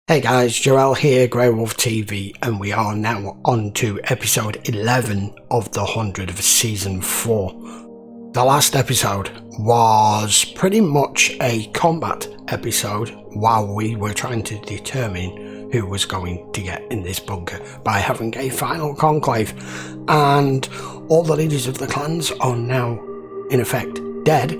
Hey guys, Joel here, Greywolf TV, and we are now on to episode 11 of the 100 of season 4. The last episode was pretty much a combat episode while we were trying to determine who was going to get in this bunker by having a final conclave, and all the leaders of the clans are now in effect dead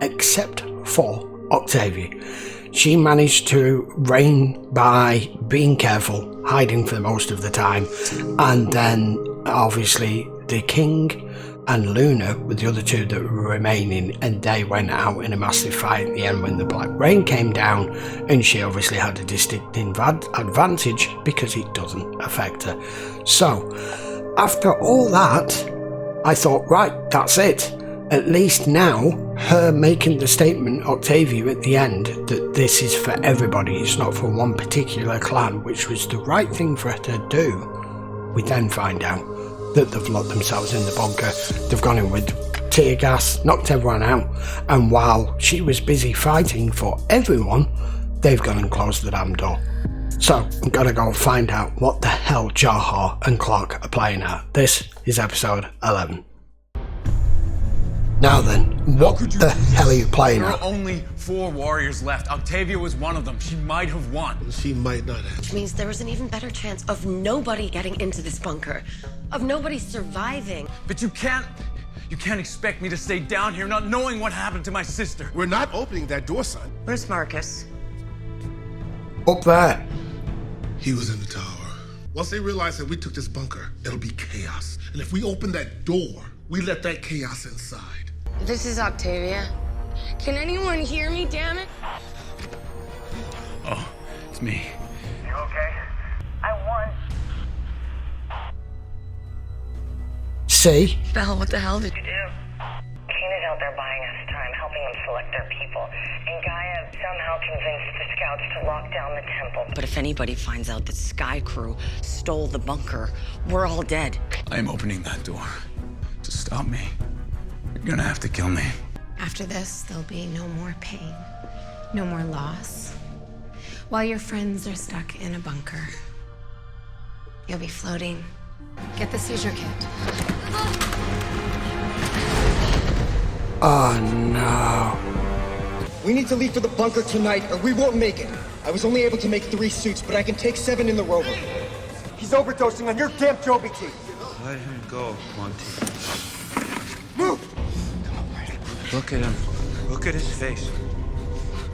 except for Octavia. She managed to reign by being careful, hiding for most of the time, and then obviously the king and Luna were the other two that were remaining, and they went out in a massive fight at the end when the black rain came down, and she obviously had a distinct advantage because it doesn't affect her. So after all that, I thought, right, that's it. At least now, her making the statement, Octavia, at the end, that this is for everybody, it's not for one particular clan, which was the right thing for her to do. We then find out that they've locked themselves in the bunker, they've gone in with tear gas, knocked everyone out, and while she was busy fighting for everyone, they've gone and closed the damn door. So, I'm gonna go find out what the hell Jahar and Clarke are playing at. This is episode 11. Now then, what the hell are you playing at? There are only 4 warriors left. Octavia was one of them. She might have won. She might not have. Which means there was an even better chance of nobody getting into this bunker. Of nobody surviving. But you can't expect me to stay down here not knowing what happened to my sister. We're not opening that door, son. Where's Marcus? Up there. He was in the tower. Once they realize that we took this bunker, it'll be chaos. And if we open that door, we let that chaos inside. This is Octavia. Can anyone hear me, damn it? Oh, it's me. You okay? I won. See? Belle, what the hell did you do? Kane is out there buying us time, helping them select their people. And Gaia somehow convinced the scouts to lock down the temple. But if anybody finds out that Sky Crew stole the bunker, we're all dead. I am opening that door. To stop me, you're gonna have to kill me. After this, there'll be no more pain, no more loss. While your friends are stuck in a bunker, you'll be floating. Get the seizure kit. Oh no. We need to leave for the bunker tonight, or we won't make it. I was only able to make 3 suits, but I can take 7 in the rover. He's overdosing on your damn Joby tea. Let him go, Monty. Move! Look at him. Look at his face.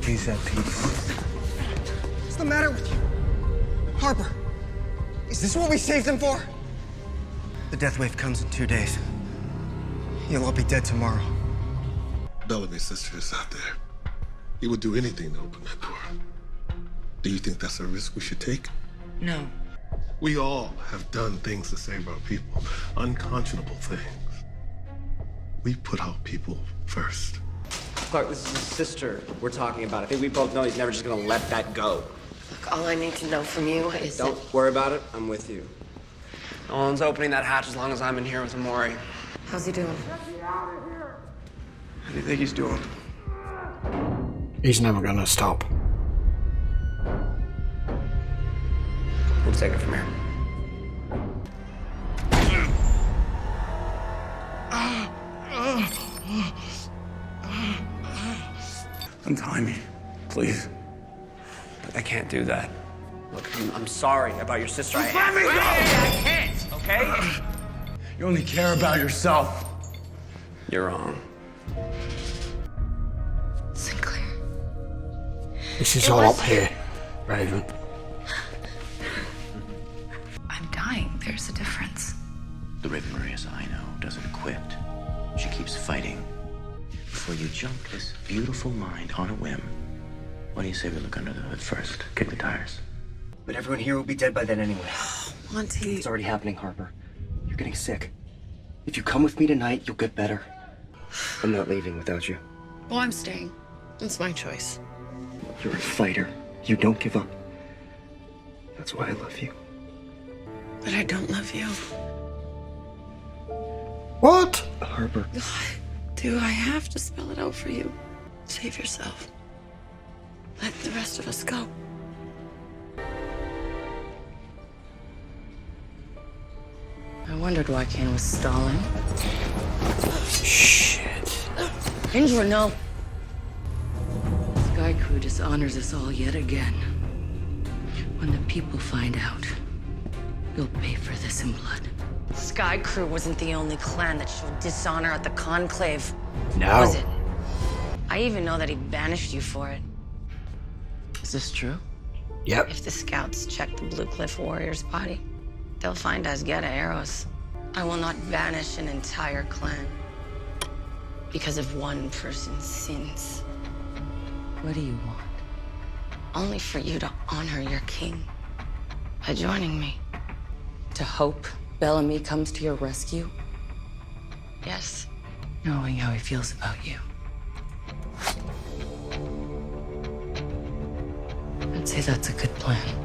He's at peace. What's the matter with you? Harper, is this what we saved him for? The death wave comes in 2 days. You'll all be dead tomorrow. Bellamy's sister is out there. He would do anything to open that door. Do you think that's a risk we should take? No. We all have done things to save our people. Unconscionable things. We put out people first. Clarke, this is his sister we're talking about. I think we both know he's never just gonna let that go. Look, all I need to know from you is Don't worry about it. I'm with you. No one's opening that hatch as long as I'm in here with Amori. How's he doing? How do you think he's doing? He's never gonna stop. We'll take it from here. Untie me, please. I can't do that. Look, I'm sorry about your sister. Let me go! I can't, okay? You only care about yourself. You're wrong. Sinclair. This is all up here, Raven. I'm dying. There's a difference. The Raven Marias I know doesn't quit. She keeps fighting. Before you jump this beautiful mind on a whim, why do you say we look under the hood first? Kick the tires. But everyone here will be dead by then anyway. Monty. It's already happening, Harper. You're getting sick. If you come with me tonight, you'll get better. I'm not leaving without you. Oh, I'm staying. It's my choice. You're a fighter. You don't give up. That's why I love you. But I don't love you. What? Harper. Do I have to spell it out for you? Save yourself. Let the rest of us go. I wondered why Kane was stalling. Shit. Injure, no. Sky Crew dishonors us all yet again. When the people find out, you'll pay for this in blood. Sky Crew wasn't the only clan that showed dishonor at the Conclave. No. Was it? I even know that he banished you for it. Is this true? Yep. If the scouts check the Blue Cliff Warrior's body, they'll find Asgetta arrows. I will not banish an entire clan because of one person's sins. What do you want? Only for you to honor your king by joining me. To hope Bellamy comes to your rescue? Yes. Knowing how he feels about you. I'd say that's a good plan.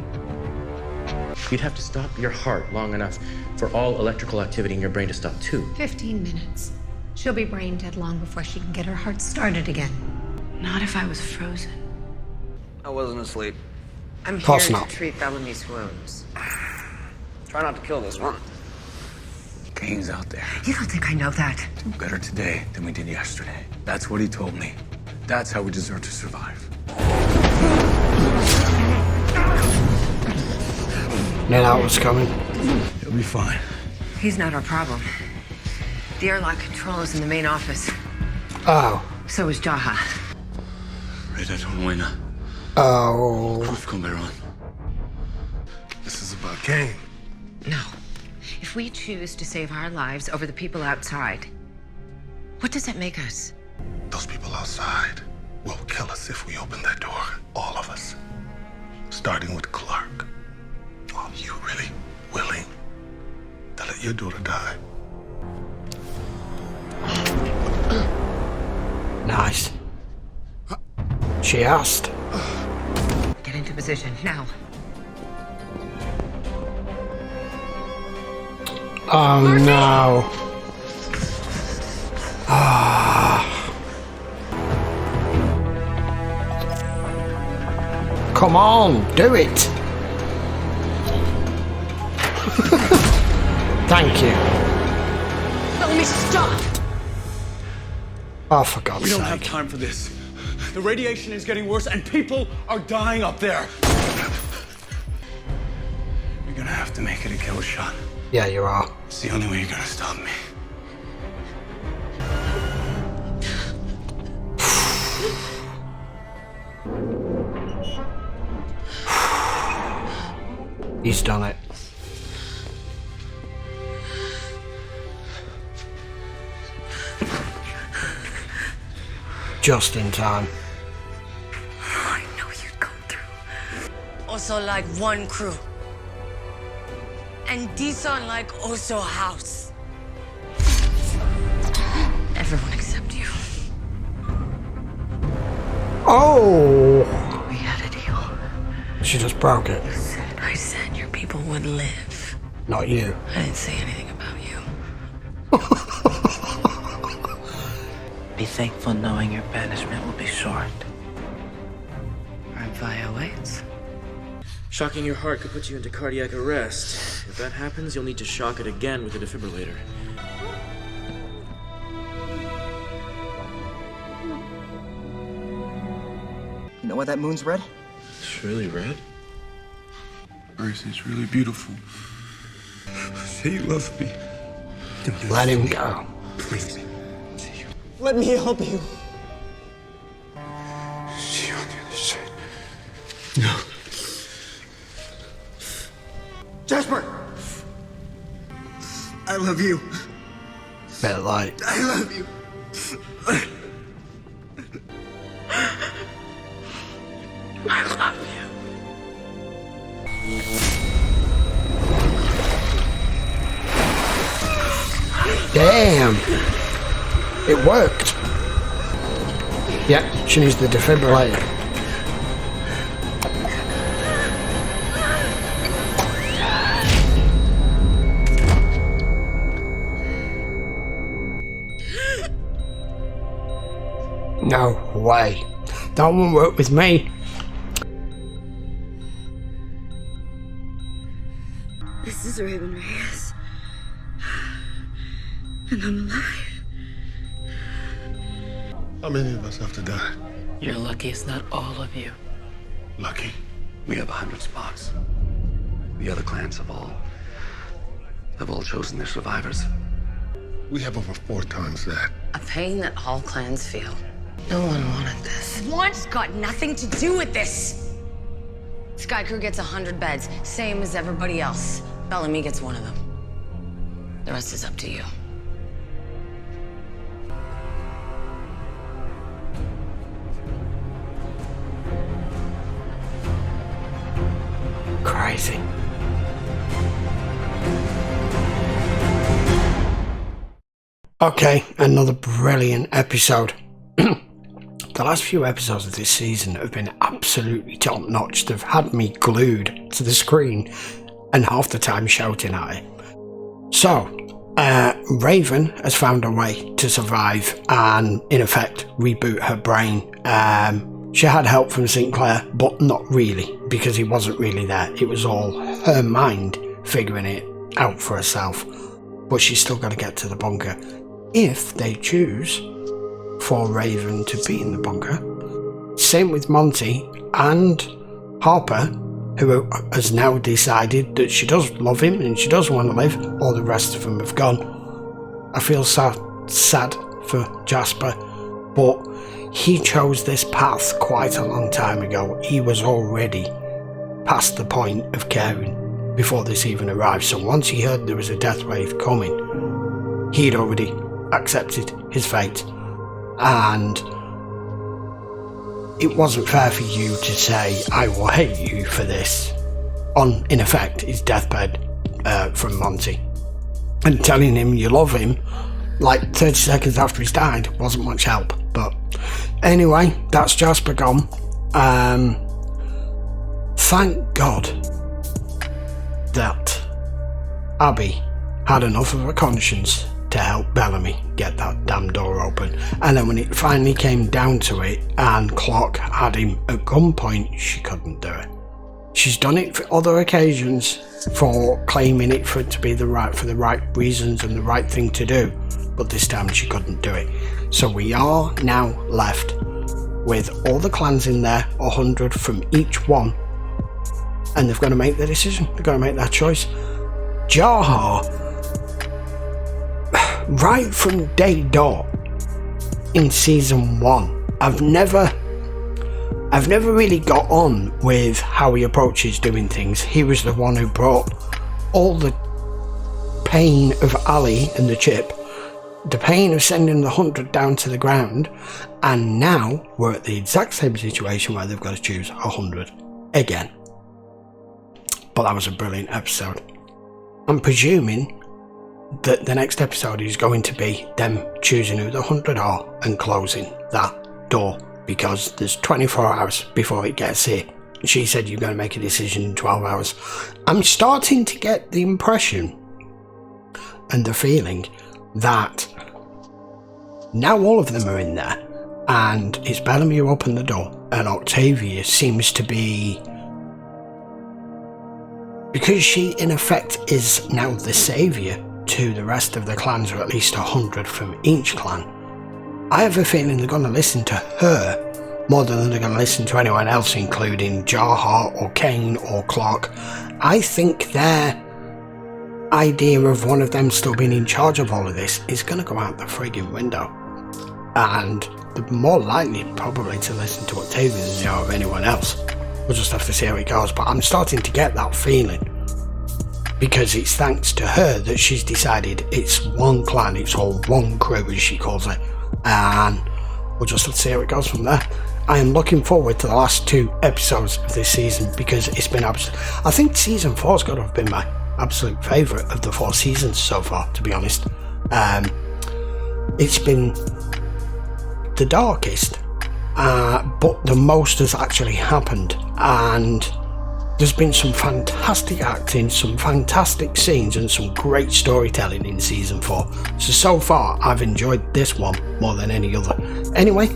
You'd have to stop your heart long enough for all electrical activity in your brain to stop too. 15 minutes. She'll be brain dead long before she can get her heart started again. Not if I was frozen. I wasn't asleep. I'm Close here enough. to treat Bellamy's wounds. Try not to kill this one. Kane's out there. You don't think I know that? Do better today than we did yesterday. That's what he told me. That's how we deserve to survive. Knew that was coming. He'll be fine. He's not our problem. The airlock control is in the main office. Oh. So is Jaha. Reda don't win. Oh. Comberon. This is about Kane. No. If we choose to save our lives over the people outside, what does that make us? Those people outside will kill us if we open that door. All of us. Starting with Clarke. Are you really willing to let your daughter die? Nice. She asked. Get into position, now. Oh no. Ah. Come on, do it. Thank you. Let me stop! Oh, for God's We sake. don't have time for this. The radiation is getting worse and people are dying up there. You're gonna have to make it a kill shot. Yeah, you are. It's the only way you're gonna stop me. He's done it. Just in time. I know you'd come through. Also like one crew. And Dison like also house. Everyone except you. Oh! We had a deal. She just broke it. I said your people would live. Not you. I didn't say anything about you. Be thankful knowing your banishment will be short. Our Via waits. Shocking your heart could put you into cardiac arrest. If that happens, you'll need to shock it again with a defibrillator. You know why that moon's red? It's really red. Earth is really beautiful. Say you love me. Let him go. Please. Let me help you. See you on the other side. No. Jasper! I love you. Bit light. I love you. I love you. Damn! It worked. Yeah, she needs the defibrillator. No way. That won't work with me. This is Raven Reyes. And I'm alive. How many of us have to die? You're lucky it's not all of you. Lucky? We have 100 spots. The other clans have all chosen their survivors. We have over 4 times that. A pain that all clans feel. No one wanted this. Want's got nothing to do with this. Sky Crew gets 100 beds, same as everybody else. Bellamy gets one of them. The rest is up to you. Crazy. Okay, another brilliant episode. The last few episodes of this season have been absolutely top-notch. They've had me glued to the screen and half the time shouting at it. So, Raven has found a way to survive and, in effect, reboot her brain. She had help from Sinclair, but not really, because he wasn't really there. It was all her mind figuring it out for herself. But she's still got to get to the bunker. If they choose for Raven to be in the bunker. Same with Monty and Harper, who has now decided that she does love him and she does want to live. All the rest of them have gone. I feel sad for Jasper, but he chose this path quite a long time ago. He was already past the point of caring before this even arrived. So once he heard there was a death wave coming, he'd already accepted his fate. And it wasn't fair for you to say, I will hate you for this, on, in effect, his deathbed from Monty. And telling him you love him, like 30 seconds after he's died, wasn't much help. But anyway, that's Jasper gone. Thank God that Abby had enough of a conscience to help Bellamy get that damn door open. And then when it finally came down to it and Clarke had him at gunpoint, she couldn't do it. She's done it for other occasions, for claiming it for it to be for the right reasons and the right thing to do, but this time she couldn't do it. So we are now left with all the clans in there, 100 from each one, and they've got to make their decision. They've got to make that choice. Jahar, right from day dot in season 1, I've never really got on with how he approaches doing things. He was the one who brought all the pain of Ali and the chip, the pain of sending the 100 down to the ground, and now we're at the exact same situation where they've got to choose 100 again. But that was a brilliant episode. I'm presuming that the next episode is going to be them choosing who the 100 are and closing that door, because there's 24 hours before it gets here. She said you're going to make a decision in 12 hours. I'm starting to get the impression and the feeling that now all of them are in there, and it's Bellamy who opened the door, and Octavia seems to be, because she in effect is now the saviour to the rest of the clans, or at least 100 from each clan. I have a feeling they're going to listen to her more than they're going to listen to anyone else, including Jahar or Kane or Clarke. I think their idea of one of them still being in charge of all of this is going to go out the frigging window, and they're more likely probably to listen to Octavia than they are of anyone else. We'll just have to see how it goes, but I'm starting to get that feeling, because it's thanks to her that she's decided it's one clan, it's all one crew as she calls it, and we'll just have to see how it goes from there. I am looking forward to the last 2 episodes of this season, because it's been I think season 4's got to have been my absolute favourite of the 4 seasons so far, to be honest. It's been the darkest, but the most has actually happened, and there's been some fantastic acting, some fantastic scenes, and some great storytelling in season 4. So far, I've enjoyed this one more than any other. Anyway,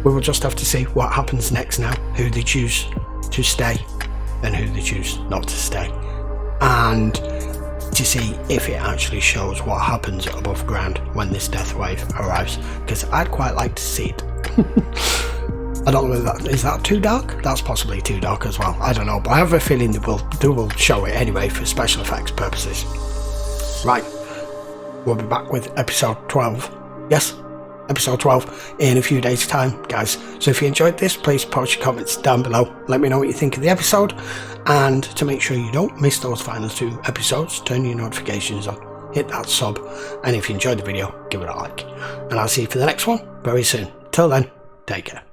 we will just have to see what happens next now, who they choose to stay and who they choose not to stay. And to see if it actually shows what happens above ground when this death wave arrives, because I'd quite like to see it. I don't know whether is that too dark? That's possibly too dark as well. I don't know, but I have a feeling they will show it anyway for special effects purposes. Right, we'll be back with episode 12. Yes, episode 12 in a few days' time, guys. So if you enjoyed this, please post your comments down below. Let me know what you think of the episode, and to make sure you don't miss those final 2 episodes, turn your notifications on, hit that sub, and if you enjoyed the video, give it a like. And I'll see you for the next one very soon. Till then, take care.